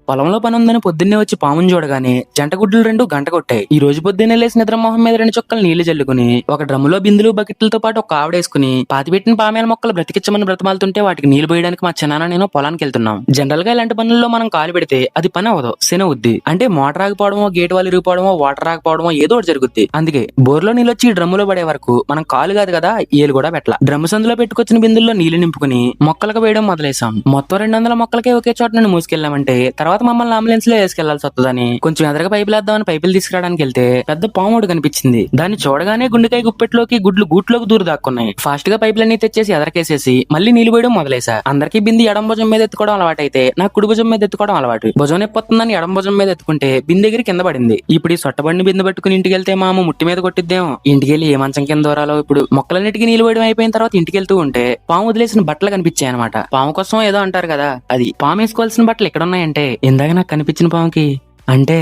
పొలంలో పని ఉందని పొద్దున్నే వచ్చి పాముని చూడగానే జంట గుడ్లు రెండు గంట కొట్టాయి. ఈ రోజు పొద్దున్నే లేసి నిద్ర మొహం మీద 2 చుక్కలు నీళ్లు జల్లుకుని ఒక డ్రమ్ములో బిందులు బకెట్లతో పాటు ఒక ఆవిడేసుకుని పాతిపెట్టిన పామేల మొక్కలు బ్రతికిచ్చమని బ్రతమాలుతుంటే వాటికి నీళ్లు పోయడానికి మా చిన్నాన్న నేను పొలానికి వెళ్తున్నాం. జనరల్ గా ఇలాంటి పనుల్లో మనం కాలు పెడితే అది పని అవ్వదు, శనవుద్ది. అంటే మోటార్ ఆగిపోవడమో, గేట్ వాళ్ళు ఇరిగిపోవడమో, వాటర్ రాకపోవడమో ఏదో ఒకటి జరుగుద్ది. అందుకే బోర్లో నీళ్ళు వచ్చి డ్రమ్ములో పడే వరకు మనం కాలు కాదు కదా ఏలు కూడా పెట్టాల. డ్రమ్ము సందులో పెట్టుకొచ్చిన బిందుల్లో నీళ్లు నింపుకుని మొక్కలకు వేయడం మొదలేసాం. మొత్తం 200 మొక్కలకే ఒకే చోట నుండి మూసుకెళ్లామంటే తర్వాత మమ్మల్ని అంబులెన్స్ లో వేసుకెళ్లాల్సి వస్తుందని కొంచెం ఎదరగా పైపులు వేద్దామని పైపులు తీసుకురావడానికి వెళ్తే పెద్ద పాము ఒకటి కనిపించింది. దాన్ని చూడగానే గుండెకాయ గుప్పెట్లోకి గుడ్లు గూట్లోకి దూరు దాక్కున్నాయి. ఫాస్ట్ గా పైపులన్నీ తెచ్చేసి ఎదరకేసేసి మళ్ళీ నీళ్లు పోయడం మొదలేసా. అందరికీ బింది ఎడం భుజం మీద ఎత్తుకోవడం అలవాటు అయితే నాకు కుడి భుజం మీద ఎత్తుకోవడం అలవాటు. భుజం నొప్పొస్తుందని ఎడం భుజం మీద ఎత్తుకుంటే బిందె ఎగిరి కింద పడింది. ఇప్పుడు ఈ సొట్టబండి బిందె పట్టుకుని ఇంటికి వెళ్తే మా అమ్మ ముట్టి మీద కొట్టిద్దేమో. ఇంటికి వెళ్ళి ఏ మంచం కింద దూరాలో. ఇప్పుడు మొక్కలన్నిటికీ నీళ్లు పోయడం అయిపోయిన తర్వాత ఇంటికి వెళ్తూ ఉంటే పాము వదిలేసిన బట్టలు కనిపించాయి అనమాట. పాము కోసం ఏదో అంటారు కదా, అది పాము వేసుకోవాల్సిన బట్టలు ఎక్కడున్నాయంటే ఇందాక నాకు కనిపించిన పాముకి అంటే